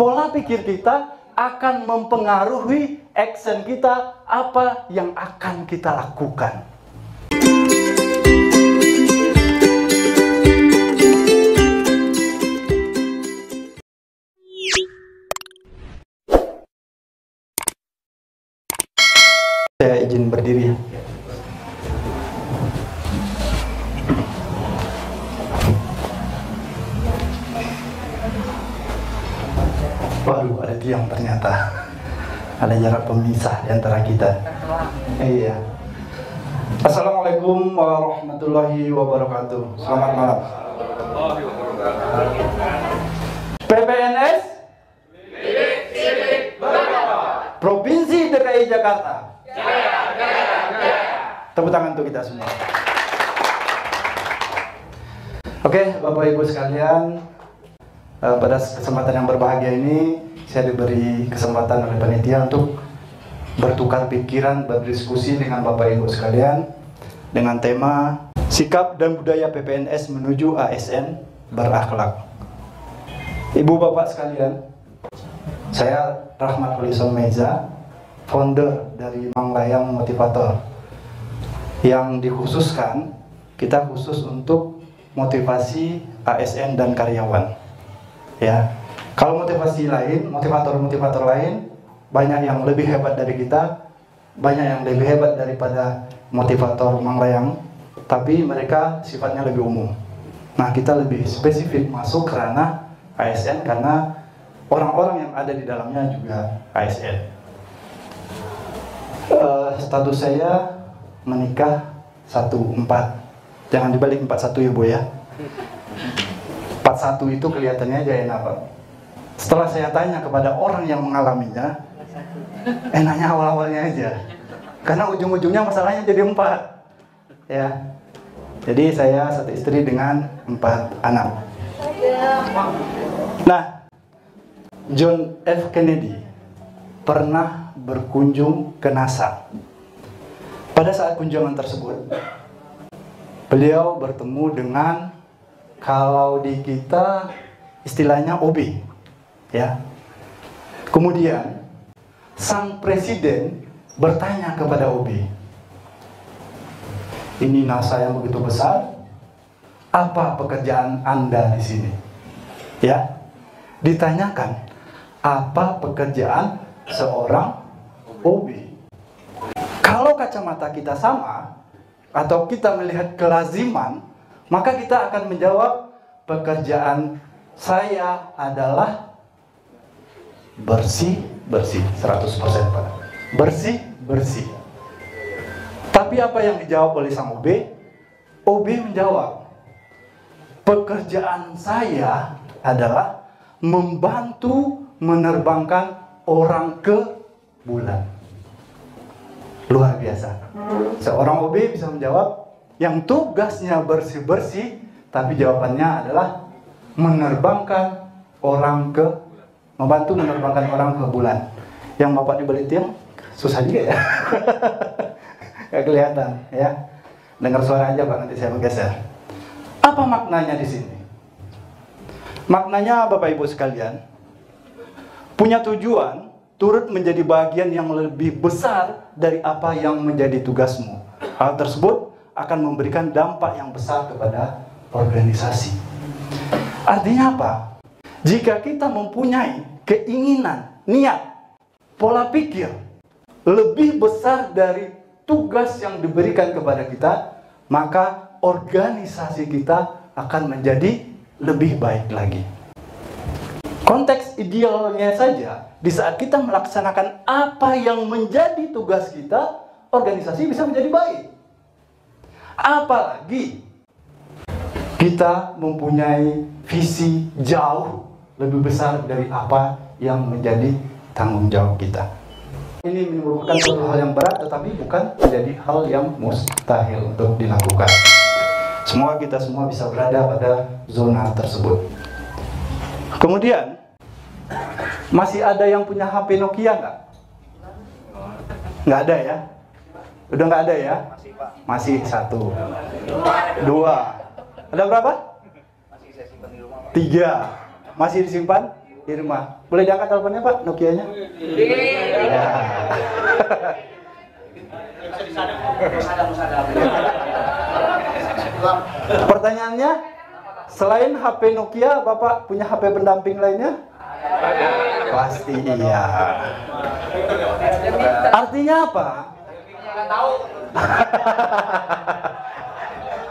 pola pikir kita akan mempengaruhi action kita, apa yang akan kita lakukan. Saya izin berdiri ya. Waduh, ada tiang ternyata. Ada jarak pemisah di antara kita. Iya. Assalamualaikum warahmatullahi wabarakatuh. Selamat malam. PPNS Provinsi DKI Jakarta. Tepuk tangan untuk kita semua. Oke, Bapak Ibu sekalian, pada kesempatan yang berbahagia ini saya diberi kesempatan oleh panitia untuk bertukar pikiran, berdiskusi dengan Bapak Ibu sekalian dengan tema sikap dan budaya PPNS menuju ASN berakhlak. Ibu Bapak sekalian, saya Rahmat Holison Meza, founder dari Manglayang Motivator, yang dikhususkan, kita khusus untuk motivasi ASN dan karyawan. Ya, kalau motivasi lain, motivator-motivator lain, banyak yang lebih hebat dari kita, banyak yang lebih hebat daripada motivator Manglayang, tapi mereka sifatnya lebih umum. Nah, kita lebih spesifik masuk ke ranah ASN karena orang-orang yang ada di dalamnya juga ASN. Status saya menikah 14. Jangan dibalik 41 ya Bu ya. 41 itu kelihatannya aja enak Pak. Setelah saya tanya kepada orang yang mengalaminya, enaknya awal-awalnya aja. Karena ujung-ujungnya masalahnya jadi 4. Ya. Jadi saya satu istri dengan 4 anak. Nah, John F. Kennedy pernah berkunjung ke NASA. Pada saat kunjungan tersebut, beliau bertemu dengan, kalau di kita istilahnya OB, ya. Kemudian sang presiden bertanya kepada OB, "Ini NASA yang begitu besar, apa pekerjaan Anda di sini?" Ya, ditanyakan apa pekerjaan seorang OB. Kalau kacamata kita sama atau kita melihat kelaziman, maka kita akan menjawab pekerjaan saya adalah bersih-bersih, 100% Pak. Bersih-bersih. Tapi apa yang dijawab oleh sang OB? OB menjawab, pekerjaan saya adalah membantu menerbangkan orang ke bulan. Luar biasa. Seorang OB bisa menjawab yang tugasnya bersih-bersih, tapi jawabannya adalah membantu menerbangkan orang ke bulan. Yang Bapak di balik tiang susah juga ya. Gak kelihatan ya. Dengar suara aja Pak, nanti saya bergeser. Apa maknanya di sini? Maknanya Bapak Ibu sekalian, punya tujuan turut menjadi bagian yang lebih besar dari apa yang menjadi tugasmu. Hal tersebut akan memberikan dampak yang besar kepada organisasi. Artinya apa? Jika kita mempunyai keinginan, niat, pola pikir lebih besar dari tugas yang diberikan kepada kita, maka organisasi kita akan menjadi lebih baik lagi. Konteks idealnya saja, di saat kita melaksanakan apa yang menjadi tugas kita, organisasi bisa menjadi baik. Apalagi kita mempunyai visi jauh lebih besar dari apa yang menjadi tanggung jawab kita. Ini merupakan suatu hal yang berat, tetapi bukan menjadi hal yang mustahil untuk dilakukan. Semoga kita semua bisa berada pada zona tersebut. Kemudian, masih ada yang punya HP Nokia nggak? Nggak ada ya? Udah nggak ada ya? Masih 1, 2. Ada berapa? 3. Masih disimpan? Irma. Boleh diangkat teleponnya Pak, Nokia-nya? Ya. Pertanyaannya, selain HP Nokia, Bapak punya HP pendamping lainnya? Pasti iya. Artinya apa?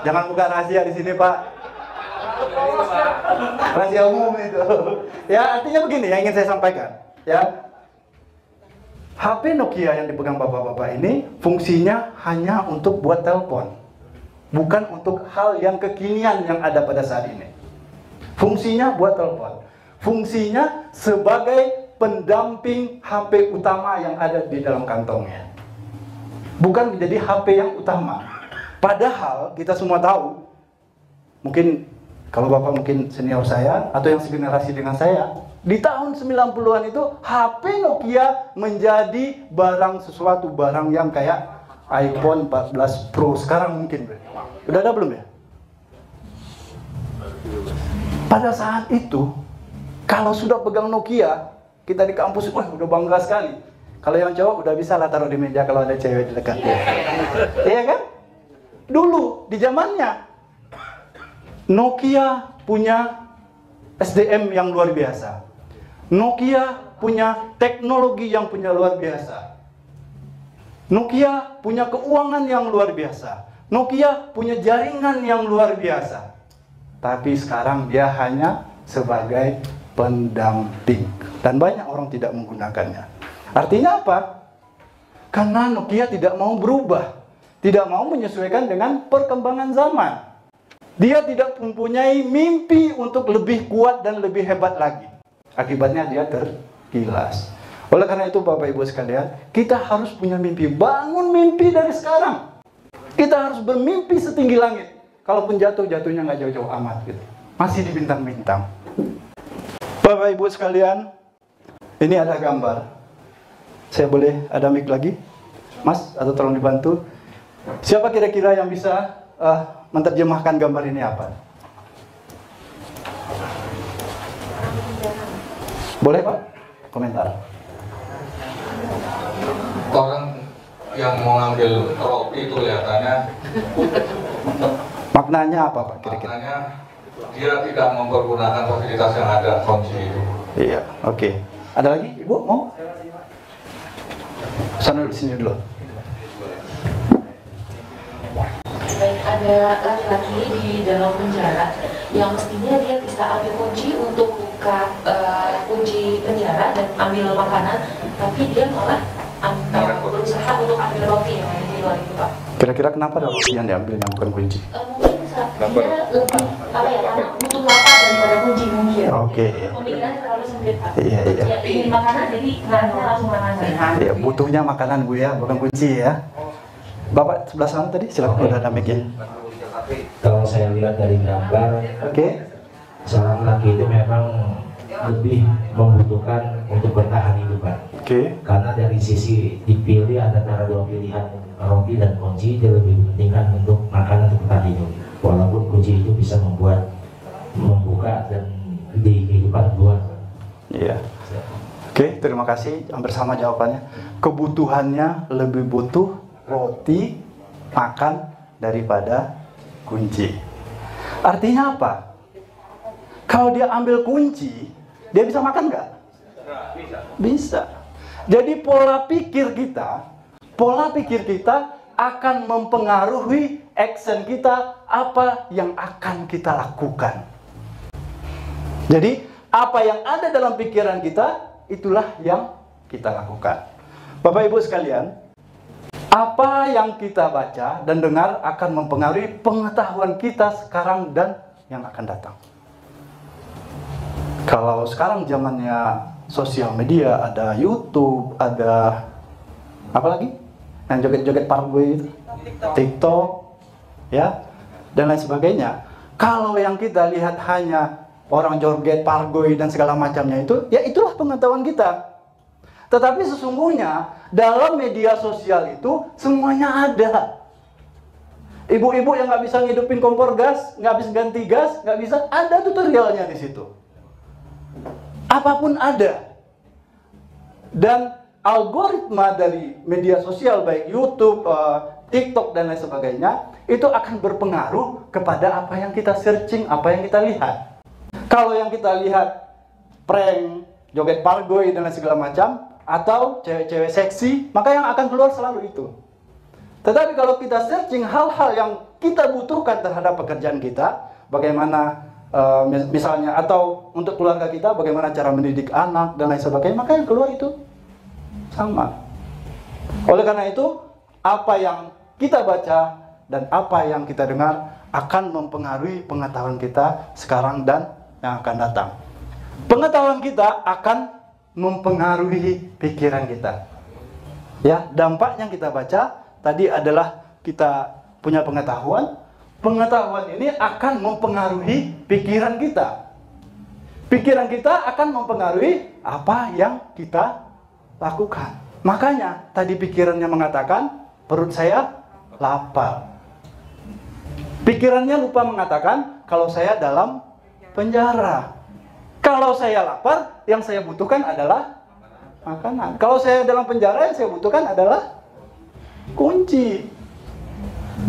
Jangan buka rahasia di sini, Pak. Rahasia umum itu. Ya, artinya begini yang ingin saya sampaikan. Ya, HP Nokia yang dipegang bapak-bapak ini fungsinya hanya untuk buat telepon, bukan untuk hal yang kekinian yang ada pada saat ini. Fungsinya buat telepon, fungsinya sebagai pendamping HP utama yang ada di dalam kantongnya, bukan menjadi HP yang utama. Padahal kita semua tahu, mungkin kalau bapak mungkin senior saya atau yang segenerasi dengan saya, di tahun 90-an itu HP Nokia menjadi sesuatu barang yang kayak iPhone 14 Pro sekarang mungkin. Udah ada belum ya? Pada saat itu, kalau sudah pegang Nokia, kita di kampus, wah udah bangga sekali. Kalau yang cowok udah bisa lah taruh di meja kalau ada cewek di dekatnya. Iya kan? Dulu, di zamannya, Nokia punya SDM yang luar biasa. Nokia punya teknologi yang punya luar biasa. Nokia punya keuangan yang luar biasa. Nokia punya jaringan yang luar biasa. Tapi sekarang dia hanya sebagai pendamping. Dan banyak orang tidak menggunakannya. Artinya apa? Karena Nokia tidak mau berubah. Tidak mau menyesuaikan dengan perkembangan zaman. Dia tidak mempunyai mimpi untuk lebih kuat dan lebih hebat lagi. Akibatnya dia tergilas. Oleh karena itu Bapak Ibu sekalian, kita harus punya mimpi. Bangun mimpi dari sekarang. Kita harus bermimpi setinggi langit. Kalaupun jatuhnya nggak jauh-jauh amat gitu. Masih di bintang-bintang. Bapak Ibu sekalian, ini ada gambar. Saya boleh ada mic lagi? Mas, atau tolong dibantu. Siapa kira-kira yang bisa menerjemahkan gambar ini apa? Boleh Pak? Komentar. Orang yang mau ngambil roti itu kelihatannya Maknanya apa Pak kira-kira? maknanya dia tidak mempergunakan fasilitas yang ada, kunci itu. Iya, oke. Ada lagi? Ibu mau? Sana di sini dulu. Baik, ada laki-laki di dalam penjara yang mestinya dia bisa ambil kunci untuk buka kunci penjara dan ambil makanan, tapi dia malah berusaha untuk ambil roti yang ada di luar itu, Pak. Kira-kira kenapa ada roti yang diambilnya bukan kunci? Mungkin dia lebih karena butuh lapar daripada kunci mungkin. Oke. Pemikirannya terlalu sempit, Pak. Iya. Ya, ingin makanan jadi ngarangnya langsung makanan. Iya, butuhnya makanan Bu ya, bukan kunci ya. Bapak sebelah sana tadi, silakan udah ada mic-nya. Kalau saya lihat dari gambar, seorang laki itu memang lebih membutuhkan untuk bertahan hidup, Pak. Karena dari sisi dipilih antara dua pilihan roti dan kunci, dia lebih mementingkan untuk makan untuk bertahan hidup. Walaupun kunci itu bisa membuka dan di kehidupan luar. Iya. Oke, terima kasih. Hampir sama jawabannya. Kebutuhannya lebih butuh roti, makan daripada kunci. Artinya apa? Kalau dia ambil kunci, dia bisa makan nggak? Bisa. Jadi pola pikir kita akan mempengaruhi action kita, apa yang akan kita lakukan. Jadi apa yang ada dalam pikiran kita, itulah yang kita lakukan. Bapak Ibu sekalian, apa yang kita baca dan dengar akan mempengaruhi pengetahuan kita sekarang dan yang akan datang. Kalau sekarang zamannya sosial media, ada YouTube, ada apa lagi? Yang joget-joget pargoy itu, TikTok, ya, dan lain sebagainya. Kalau yang kita lihat hanya orang joget pargoy dan segala macamnya itu, ya itulah pengetahuan kita. Tetapi sesungguhnya dalam media sosial itu semuanya ada. Ibu-ibu yang nggak bisa ngidupin kompor gas, nggak bisa ganti gas, nggak bisa, ada tutorialnya di situ. apapun ada. Dan algoritma dari media sosial baik YouTube, TikTok dan lain sebagainya itu akan berpengaruh kepada apa yang kita searching, apa yang kita lihat. Kalau yang kita lihat prank, joget pargoy dan lain segala macam, atau cewek-cewek seksi, maka yang akan keluar selalu itu. Tetapi kalau kita searching hal-hal yang kita butuhkan terhadap pekerjaan kita, bagaimana misalnya, atau untuk keluarga kita, bagaimana cara mendidik anak dan lain sebagainya, maka yang keluar itu sama. Oleh karena itu, apa yang kita baca dan apa yang kita dengar akan mempengaruhi pengetahuan kita sekarang dan yang akan datang. Pengetahuan kita akan mempengaruhi pikiran kita. Ya, dampak yang kita baca tadi adalah kita punya pengetahuan. Pengetahuan ini akan mempengaruhi pikiran kita. Pikiran kita akan mempengaruhi apa yang kita lakukan. Makanya tadi pikirannya mengatakan perut saya lapar. Pikirannya lupa mengatakan kalau saya dalam penjara. Kalau saya lapar, yang saya butuhkan adalah makanan. Kalau saya dalam penjara, yang saya butuhkan adalah kunci.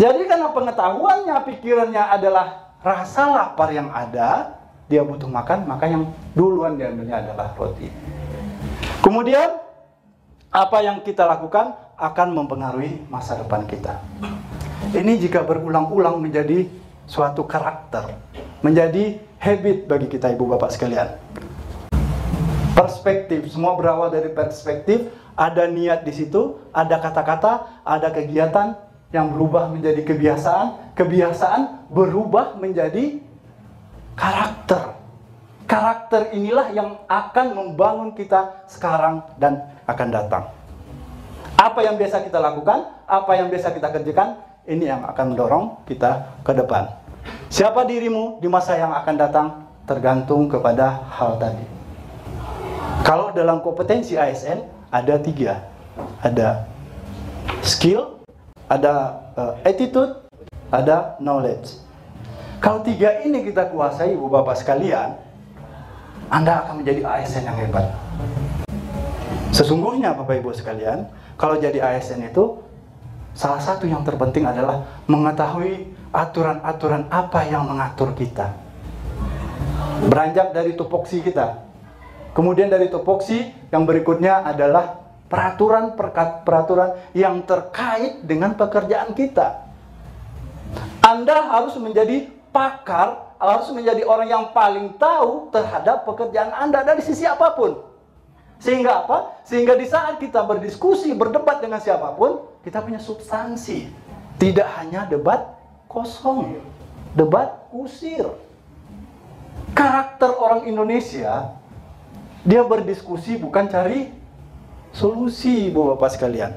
Jadi karena pengetahuannya, pikirannya adalah rasa lapar yang ada, dia butuh makan, maka yang duluan diambilnya adalah roti. Kemudian apa yang kita lakukan akan mempengaruhi masa depan kita. Ini jika berulang-ulang menjadi suatu karakter, menjadi habit bagi kita ibu bapak sekalian. Perspektif, semua berawal dari perspektif. Ada niat di situ, ada kata-kata, ada kegiatan yang berubah menjadi kebiasaan, kebiasaan berubah menjadi karakter. Karakter inilah yang akan membangun kita sekarang dan akan datang. Apa yang biasa kita lakukan, apa yang biasa kita kerjakan, ini yang akan mendorong kita ke depan. Siapa dirimu di masa yang akan datang tergantung kepada hal tadi. Kalau dalam kompetensi ASN ada 3. Ada skill, ada attitude, ada knowledge. Kalau 3 ini kita kuasai ibu bapak sekalian, Anda akan menjadi ASN yang hebat. Sesungguhnya bapak ibu sekalian, kalau jadi ASN itu salah satu yang terpenting adalah mengetahui aturan-aturan apa yang mengatur kita. Beranjak dari tupoksi kita. Kemudian dari tupoksi yang berikutnya adalah peraturan yang terkait dengan pekerjaan kita. Anda harus menjadi pakar, harus menjadi orang yang paling tahu terhadap pekerjaan Anda dari sisi apapun. Sehingga apa? Sehingga di saat kita berdiskusi, berdebat dengan siapapun, kita punya substansi. Tidak hanya debat kosong, debat kusir. Karakter orang Indonesia, dia berdiskusi bukan cari solusi, ibu bapak sekalian.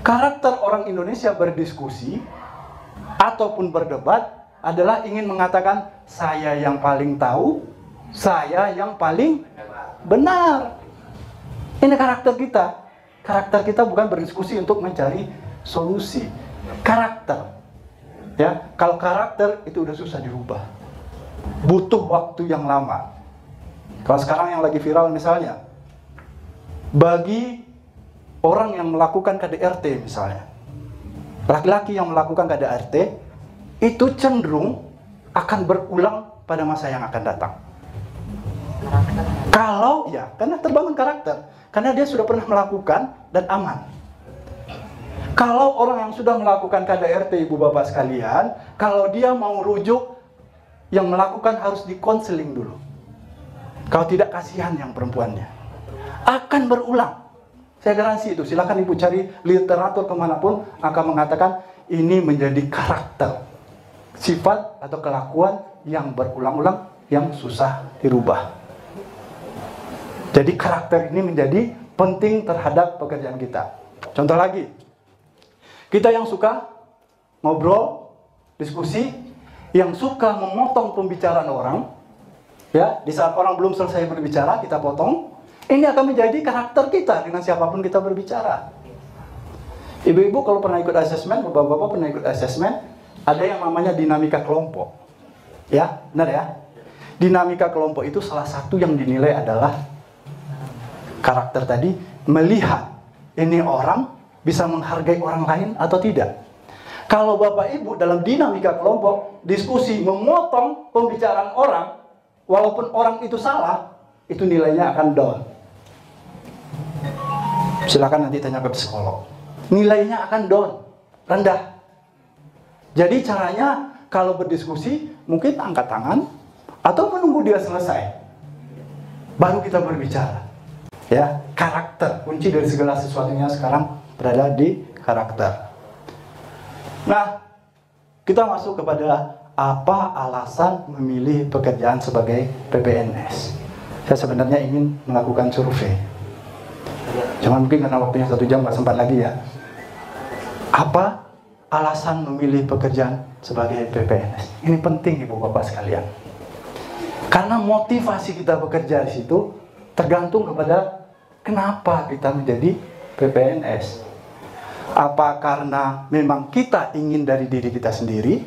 Karakter orang Indonesia berdiskusi ataupun berdebat adalah ingin mengatakan saya yang paling tahu, saya yang paling benar. Ini karakter kita. Karakter kita bukan berdiskusi untuk mencari solusi. Karakter. Ya, kalau karakter itu udah susah dirubah. Butuh waktu yang lama. Kalau sekarang yang lagi viral misalnya, bagi orang yang melakukan KDRT misalnya, laki-laki yang melakukan KDRT itu cenderung akan berulang pada masa yang akan datang. Kalau ya, karena terbangun karakter, karena dia sudah pernah melakukan dan aman. Kalau orang yang sudah melakukan KDRT ibu bapak sekalian, kalau dia mau rujuk, yang melakukan harus dikonseling dulu. Kalau tidak, kasihan yang perempuannya. Akan berulang. Saya garansi itu. Silakan ibu cari literatur kemanapun akan mengatakan ini menjadi karakter, sifat atau kelakuan yang berulang-ulang yang susah dirubah. Jadi karakter ini menjadi penting terhadap pekerjaan kita. Contoh lagi, kita yang suka ngobrol, diskusi, yang suka memotong pembicaraan orang, ya, di saat orang belum selesai berbicara, kita potong. Ini akan menjadi karakter kita dengan siapapun kita berbicara. Ibu-ibu kalau pernah ikut asesmen, bapak-bapak pernah ikut asesmen, ada yang namanya dinamika kelompok. Ya, benar ya? Dinamika kelompok itu salah satu yang dinilai adalah Karakter tadi melihat ini orang bisa menghargai orang lain atau tidak. Kalau Bapak Ibu dalam dinamika kelompok, diskusi memotong pembicaraan orang, walaupun orang itu salah, itu nilainya akan down. Silakan nanti tanya ke psikolog. Nilainya akan down, rendah. Jadi caranya kalau berdiskusi mungkin angkat tangan atau menunggu dia selesai, baru kita berbicara. Ya, karakter kunci dari segala sesuatunya sekarang berada di karakter. Nah, kita masuk kepada apa alasan memilih pekerjaan sebagai PPNS. Saya sebenarnya ingin melakukan survei, cuma mungkin karena waktunya 1 jam nggak sempat lagi ya. Apa alasan memilih pekerjaan sebagai PPNS? Ini penting Ibu Bapak sekalian, karena motivasi kita bekerja di situ tergantung kepada kenapa kita menjadi PPNS. Apa karena memang kita ingin dari diri kita sendiri,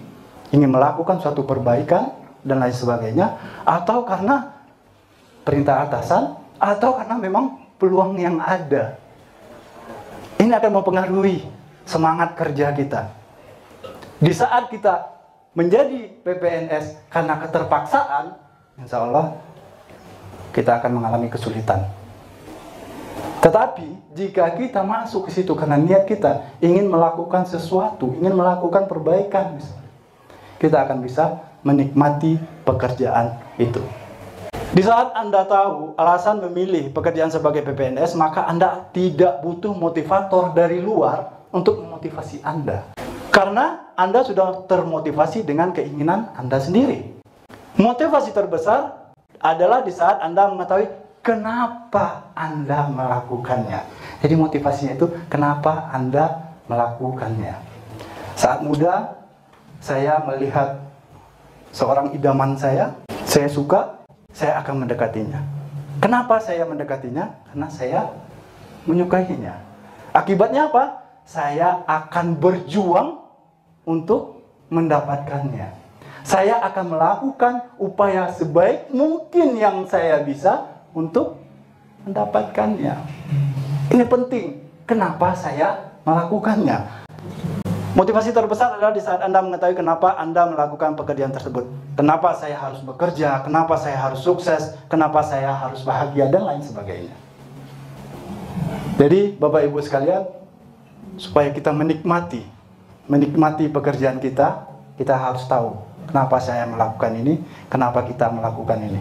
ingin melakukan suatu perbaikan dan lain sebagainya, atau karena perintah atasan, atau karena memang peluang yang ada. Ini akan mempengaruhi semangat kerja kita. Di saat kita menjadi PPNS karena keterpaksaan, insya Allah kita akan mengalami kesulitan. Tetapi jika kita masuk ke situ karena niat kita ingin melakukan sesuatu, ingin melakukan perbaikan, misalnya, kita akan bisa menikmati pekerjaan itu. Di saat Anda tahu alasan memilih pekerjaan sebagai PPNS, maka Anda tidak butuh motivator dari luar untuk memotivasi Anda. Karena Anda sudah termotivasi dengan keinginan Anda sendiri. Motivasi terbesar adalah di saat Anda mengetahui kenapa Anda melakukannya. Jadi motivasinya itu kenapa Anda melakukannya. Saat muda, saya melihat seorang idaman saya suka, saya akan mendekatinya. Kenapa saya mendekatinya? Karena saya menyukainya. Akibatnya apa? Saya akan berjuang untuk mendapatkannya. Saya akan melakukan upaya sebaik mungkin yang saya bisa untuk mendapatkannya. Ini penting. Kenapa saya melakukannya? Motivasi terbesar adalah di saat Anda mengetahui kenapa Anda melakukan pekerjaan tersebut. Kenapa saya harus bekerja, kenapa saya harus sukses, kenapa saya harus bahagia, dan lain sebagainya. Jadi Bapak Ibu sekalian, supaya kita menikmati pekerjaan kita harus tahu kenapa saya melakukan ini, kenapa kita melakukan ini.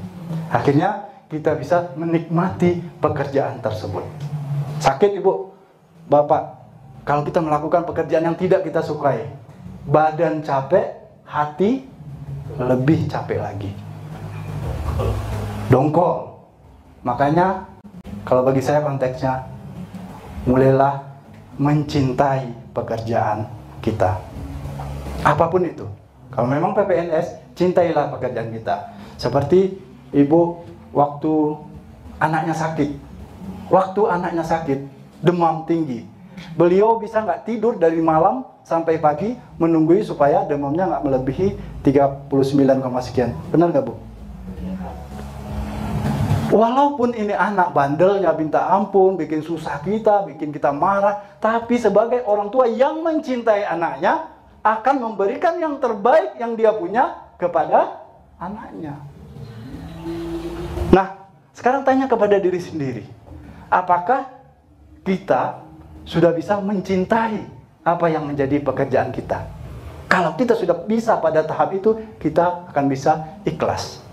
Akhirnya kita bisa menikmati pekerjaan tersebut. Sakit Ibu, Bapak, kalau kita melakukan pekerjaan yang tidak kita sukai, badan capek, hati lebih capek lagi. Dongkol. Makanya kalau bagi saya konteksnya, mulailah mencintai pekerjaan kita. Apapun itu. Kalau memang PPNS, cintailah pekerjaan kita. Seperti Ibu waktu anaknya sakit, demam tinggi, beliau bisa nggak tidur dari malam sampai pagi menunggui supaya demamnya nggak melebihi 39, sekian. Benar nggak Bu? Walaupun ini anak bandelnya minta ampun, bikin susah kita, bikin kita marah, tapi sebagai orang tua yang mencintai anaknya akan memberikan yang terbaik yang dia punya kepada anaknya. Nah, sekarang tanya kepada diri sendiri. Apakah kita sudah bisa mencintai apa yang menjadi pekerjaan kita? Kalau kita sudah bisa pada tahap itu, kita akan bisa ikhlas.